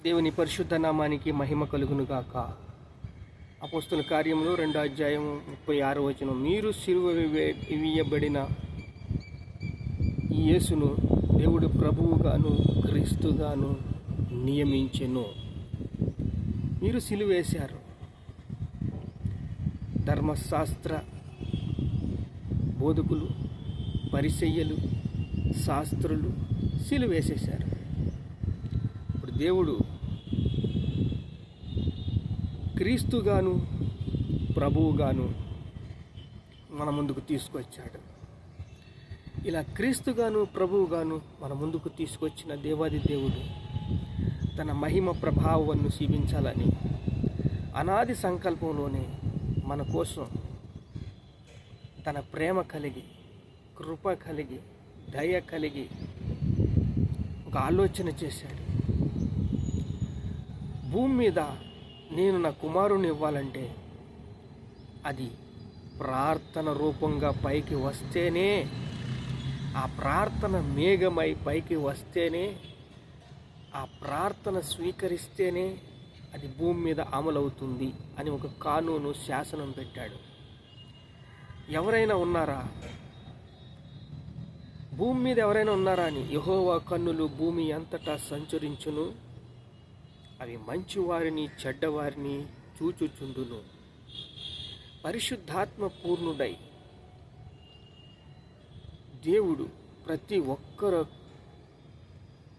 దేవుని పరిశుద్ధ నామానికి మహిమ కలుగును గాక. అపోస్తుల కార్యములు 2:36 మీరు సిలువ వేయబడిన ఈ యేసును దేవుడు ప్రభువుగాను క్రీస్తుగాను నియమించెను. మీరు సిలువ వేశారు. ధర్మశాస్త్ర బోధకులు, పరిసయ్యులు, శాస్త్రులు సిలువ వేసేశారు. ఇప్పుడు దేవుడు క్రీస్తుగాను ప్రభువుగాను మన ముందుకు తీసుకొచ్చాడు. ఇలా క్రీస్తుగాను ప్రభువుగాను మన ముందుకు తీసుకొచ్చిన దేవాది దేవుడు తన మహిమ ప్రభావాన్ని చూపించాలని అనాది సంకల్పంలోనే మన కోసం తన ప్రేమ కలిగి, కృప కలిగి, దయ కలిగి ఒక ఆలోచన చేశాడు. భూమి మీద నేను నా కుమారుని ఇవ్వాలంటే అది ప్రార్థన రూపంగా పైకి వస్తేనే, ఆ ప్రార్థన మేఘమై పైకి వస్తేనే, ఆ ప్రార్థన స్వీకరిస్తేనే అది భూమి మీద అమలవుతుంది అని ఒక కానూను శాసనం పెట్టాడు. ఎవరైనా ఉన్నారా? భూమి మీద ఎవరైనా ఉన్నారా అని యెహోవా కన్నులు భూమి అంతటా సంచరించును, అవి మంచివారిని చెడ్డవారిని చూచుచుండును. పరిశుద్ధాత్మ పూర్ణుడై దేవుడు ప్రతి ఒక్కరు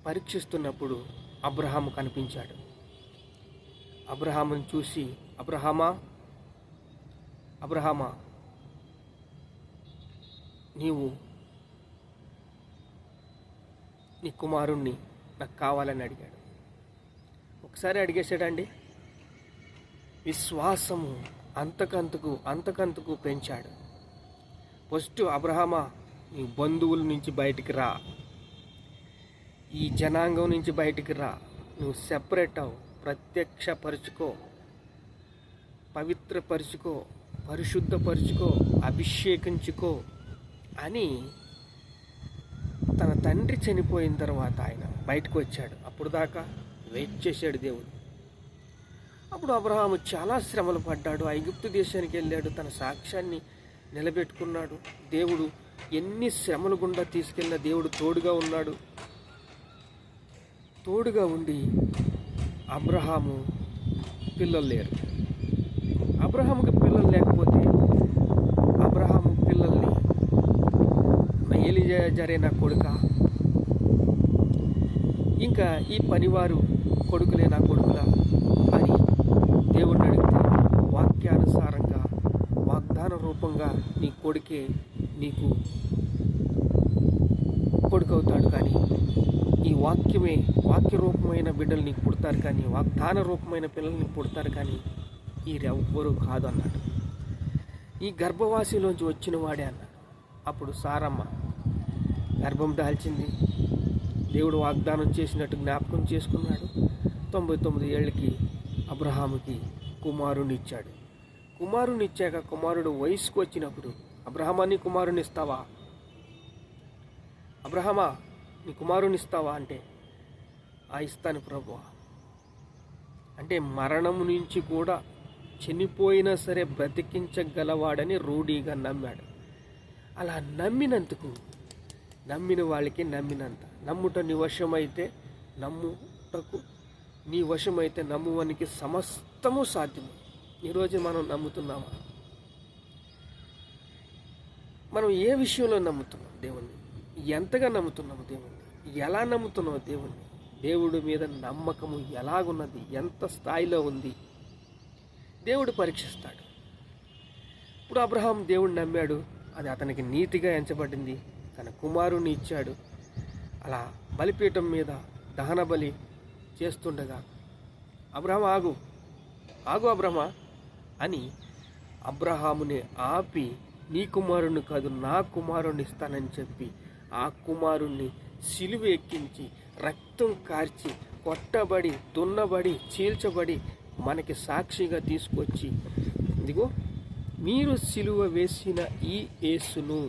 పరీక్షిస్తున్నప్పుడు అబ్రహాము కనిపించాడు. అబ్రహామును చూసి, అబ్రహామా నీవు నీ కుమారుణ్ణి నాకు కావాలని అడిగాడు. ఒకసారి అడిగేశాడండి. విశ్వాసము అంతకంతకు పెంచాడు. ఫస్ట్ అబ్రహామా, నీ బంధువుల నుంచి బయటికి రా, ఈ జనాంగం నుంచి బయటికి రా, నువ్వు సెపరేట్ అవు, ప్రత్యక్షపరుచుకో, పవిత్రపరుచుకో, పరిశుద్ధపరుచుకో, అభిషేకించుకో అని తన తండ్రి చనిపోయిన తర్వాత ఆయన బయటకు వచ్చాడు. అప్పుడు దాకా వెయిట్ చేశాడు దేవుడు. అప్పుడు అబ్రహాము చాలా శ్రమలు పడ్డాడు. ఐగుప్తు దేశానికి వెళ్ళాడు, తన సాక్ష్యాన్ని నిలబెట్టుకున్నాడు. దేవుడు ఎన్ని శ్రమలు గుండా తీసుకెళ్ళిన దేవుడు తోడుగా ఉన్నాడు. తోడుగా ఉండి అబ్రహాము పిల్లలు లేరు. అబ్రహాముకి పిల్లలు లేకపోతే అబ్రహాము పిల్లల్ని ఎలియాజరే నా కొడుక, ఇంకా ఈ పనివారు కొడుకులే నా కొడుకులా అని దేవుడిని అడిగితే వాక్యానుసారంగా వాగ్దాన రూపంగా నీ కొడుకే నీకు కొడుకు అవుతాడు, కానీ ఈ వాక్య రూపమైన బిడ్డలు నీకు పుడతారు, కానీ వాగ్దాన రూపమైన పిల్లలు నీకు పుడతారు, కానీ వీరెవ్వరూ కాదు అన్నాడు. ఈ గర్భవాసిలోంచి వచ్చిన వాడే అన్నాడు. అప్పుడు సారమ్మ గర్భం దాల్చింది. దేవుడు వాగ్దానం చేసినట్టు జ్ఞాపకం చేసుకున్నాడు. 99 ఏళ్ళకి అబ్రహాముకి కుమారుని ఇచ్చాడు. కుమారుని ఇచ్చాక కుమారుడు వయసుకు వచ్చినప్పుడు, అబ్రహామా నీ కుమారుని ఇస్తావా, అబ్రహామా నీ కుమారుని ఇస్తావా అంటే, ఇస్తాను ప్రభువా అంటే, మరణము నుంచి కూడా చనిపోయినా సరే బ్రతికించగలవాడని రూఢీగా నమ్మాడు. అలా నమ్మిన వాళ్ళకి నమ్మినంత, నమ్ముట నీ వశమైతే నమ్ముటకు నీ వశమైతే నమ్మువానికి సమస్తము సాధ్యము. ఈరోజు మనం నమ్ముతున్నామా? మనం ఏ విషయంలో నమ్ముతున్నాం దేవుణ్ణి? ఎంతగా నమ్ముతున్నాము దేవుణ్ణి? ఎలా నమ్ముతున్నావు దేవుణ్ణి? దేవుడి మీద నమ్మకము ఎలాగున్నది? ఎంత స్థాయిలో ఉంది? దేవుడు పరీక్షిస్తాడు. ఇప్పుడు అబ్రహాం దేవుడిని నమ్మాడు, అది అతనికి నీతిగా ఎంచబడింది. తన కుమారుని ఇచ్చాడు. అలా బలిపీఠం మీద దహన బలి చేస్తుండగా అబ్రహాం ఆగు అబ్రహమా అని అబ్రహాముని ఆపి, నీ కుమారుని కాదు నా కుమారుని ఇస్తానని చెప్పి ఆ కుమారుణ్ణి సిలువ ఎక్కించి రక్తం కార్చి కొట్టబడి దున్నబడి చీల్చబడి మనకి సాక్షిగా తీసుకొచ్చి, ఇదిగో మీరు సిలువ వేసిన ఈ యేసును,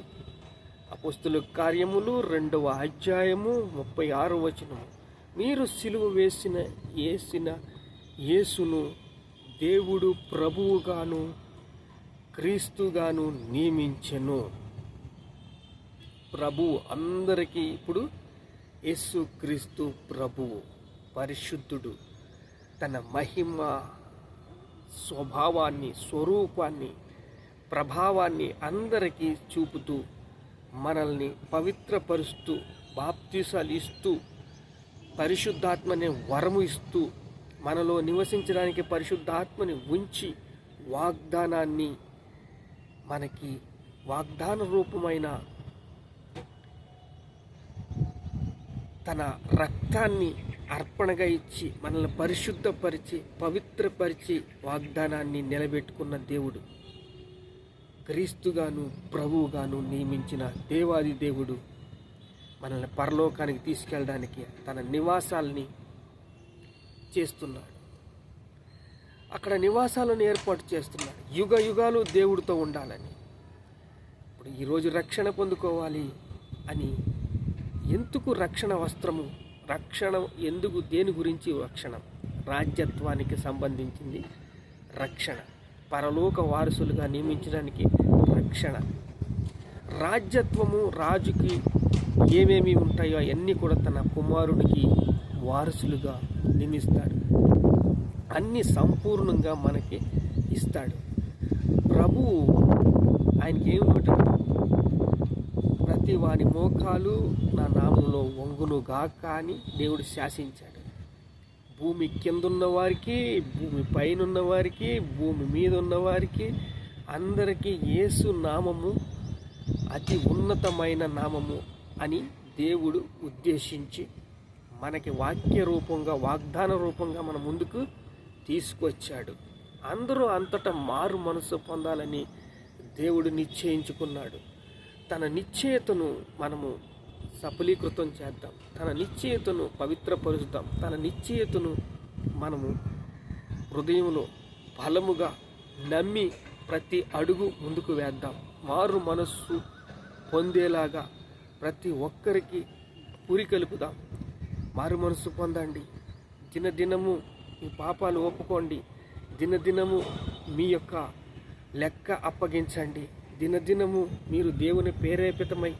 అపోస్తుల కార్యములు 2వ అధ్యాయము 36వ వచనం, మీరు సిలువ వేసిన యేసును దేవుడు ప్రభువుగాను క్రీస్తుగాను నియమించెను. ప్రభువు అందరికీ ఇప్పుడు యేసు క్రీస్తు ప్రభువు పరిశుద్ధుడు. తన మహిమ స్వరూపాన్ని ప్రభావాన్ని అందరికీ చూపుతూ మనల్ని పవిత్రపరుస్తూ బాప్తీసాలు ఇస్తూ పరిశుద్ధాత్మని వరము ఇస్తూ మనలో నివసించడానికి పరిశుద్ధాత్మని ఉంచి వాగ్దానాన్ని మనకి వాగ్దాన రూపమైన తన రక్తాన్ని అర్పణగా ఇచ్చి మనల్ని పరిశుద్ధపరిచి పవిత్రపరిచి వాగ్దానాన్ని నిలబెట్టుకున్న దేవుడు, క్రీస్తుగాను ప్రభువుగాను నియమించిన దేవాది దేవుడు మనల్ని పరలోకానికి తీసుకెళ్ళడానికి తన నివాసాలని చేస్తున్నాడు. అక్కడ నివాసాలను ఏర్పాటు చేస్తున్నాడు. యుగ యుగాలు దేవుడితో ఉండాలని. ఇప్పుడు ఈరోజు రక్షణ పొందుకోవాలి అని ఎందుకు రక్షణ వస్త్రము? రక్షణ ఎందుకు? దేని గురించి రక్షణ? రాజ్యత్వానికి సంబంధించింది రక్షణ. పరలోక వారసులుగా నియమించడానికి రక్షణ. రాజ్యత్వము రాజుకి ఏమేమి ఉంటాయో అవన్నీ కూడా తన కుమారునికి వారసులుగా నియమిస్తాడు. అన్ని సంపూర్ణంగా మనకి ఇస్తాడు. ప్రభువు ఆయనకి ఏమిటంటే ప్రతి వాని మోకాలు నా నామంలో వంగునుగాక అని దేవుడు శాసించాడు. భూమి కిందున్న వారికి, భూమి పైన ఉన్న వారికి, భూమి మీద ఉన్న వారికి అందరికీ యేసు నామము అతి ఉన్నతమైన నామము అని దేవుడు ఉద్దేశించి మనకి వాక్య రూపంగా వాగ్దాన రూపంగా మన ముందుకు తీసుకొచ్చాడు. అందరూ అంతటా మారు మనసు పొందాలని దేవుడు నిశ్చయించుకున్నాడు. తన నిశ్చయతను మనము సఫలీకృతం చేద్దాం. తన నిశ్చయతను పవిత్రపరుస్తాం. తన నిశ్చయతను మనము హృదయంలో బలముగా నమ్మి ప్రతి అడుగు ముందుకు వేద్దాం. మారు మనస్సు పొందేలాగా ప్రతి ఒక్కరికి పురి కలుపుదాం. మారు మనస్సు పొందండి. దినదినము మీ పాపాలు ఒప్పుకోండి. దినదినము మీ యొక్క లెక్క అప్పగించండి. దినదినము మీరు దేవుని ప్రేరేపితమై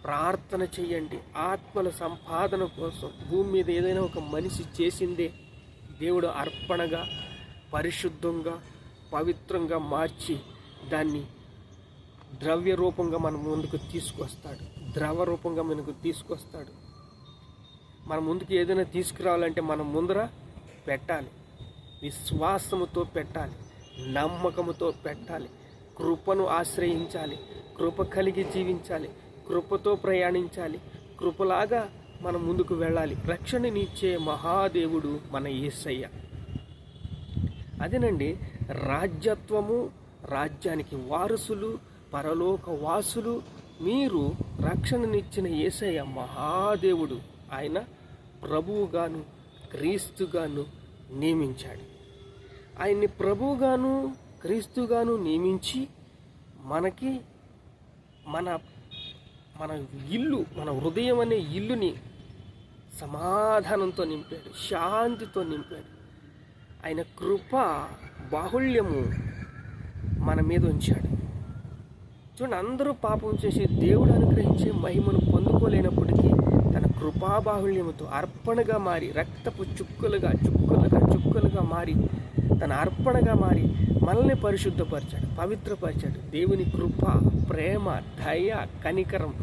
ప్రార్థన చేయండి. ఆత్మల సంపాదన కోసం భూమి మీద ఏదైనా ఒక మనిషి చేసిందే దేవుడు అర్పణగా పరిశుద్ధంగా పవిత్రంగా మార్చి దాన్ని ద్రవ్య రూపంగా మన ముందుకు తీసుకొస్తాడు. ద్రవ రూపంగా మనకు తీసుకొస్తాడు. మన ముందుకు ఏదైనా తీసుకురావాలంటే మనం ముందర పెట్టాలి. విశ్వాసముతో పెట్టాలి. నమ్మకముతో పెట్టాలి. కృపను ఆశ్రయించాలి. కృప కలిగి జీవించాలి. కృపతో ప్రయాణించాలి. కృపలాగా మనం ముందుకు వెళ్ళాలి. రక్షణనిచ్చే మహాదేవుడు మన యేసయ్య. అదేనండి రాజ్యత్వము, రాజ్యానికి వారసులు, పరలోక వాసులు. మీరు రక్షణనిచ్చిన యేసయ్య మహాదేవుడు. ఆయన ప్రభువుగాను క్రీస్తుగాను నియమించాడు. ఆయన్ని ప్రభువుగాను క్రీస్తుగాను నియమించి మనకి మన ఇల్లు, మన హృదయం అనే ఇల్లుని సమాధానంతో నింపాడు, శాంతితో నింపాడు. ఆయన కృప బాహుళ్యము మన మీద ఉంచాడు. చూడండి, అందరూ పాపం చేసి దేవుడు అనుగ్రహించే మహిమను పొందుకోలేనప్పటికీ తన కృపాబాహుళ్యముతో అర్పణగా మారి రక్తపు చుక్కలుగా మారి తన అర్పణగా మారి మనల్ని పరిశుద్ధపరిచాడు, పవిత్రపరిచాడు. దేవుని కృప, ప్రేమ, దయ, కనికరం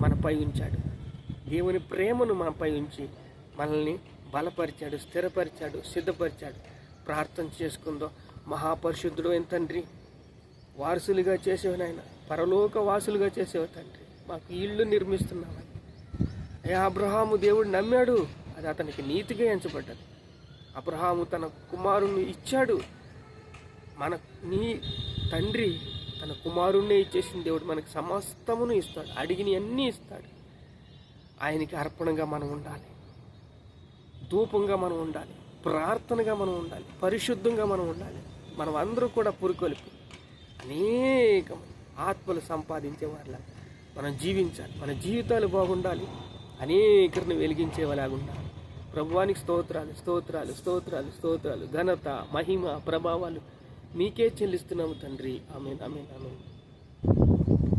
మనపై ఉంచాడు. దేవుని ప్రేమను మనపై ఉంచి మనల్ని బలపరిచాడు, స్థిరపరిచాడు, సిద్ధపరిచాడు. ప్రార్థన చేసుకుందాం. మహాపరిశుద్ధుడు అయిన తండ్రి, వారసులుగా చేసేవి నాయన, పరలోక వాసులుగా చేసేవి తండ్రి, మాకు ఇల్లు నిర్మిస్తున్నామని. అబ్రహాము దేవుడు నమ్మాడు, అది అతనికి నీతిగా ఎంచబడ్డది. అబ్రహాము తన కుమారుణ్ణి ఇచ్చాడు. నీ తండ్రి తన కుమారుణ్ణే ఇచ్చేసిన దేవుడు మనకు సమస్తమును ఇస్తాడు, అడిగిన అన్నీ ఇస్తాడు. ఆయనకి అర్పణగా మనం ఉండాలి, ధూపంగా మనం ఉండాలి, ప్రార్థనగా మనం ఉండాలి, పరిశుద్ధంగా మనం ఉండాలి. మనం అందరూ కూడా పురికొల్పి అనేక ఆత్మలు సంపాదించే వాళ్ళ మనం జీవించాలి. మన జీవితాలు బాగుండాలి, అనేకరిని వెలిగించేలాగా ఉండాలి. ప్రభువానికి స్తోత్రాలు స్తోత్రాలు స్తోత్రాలు స్తోత్రాలు, ఘనత మహిమ ప్రభావాలు మీకే చెల్లిస్తున్నాము తండ్రి. ఆమేన్ ఆమేన్ ఆమేన్.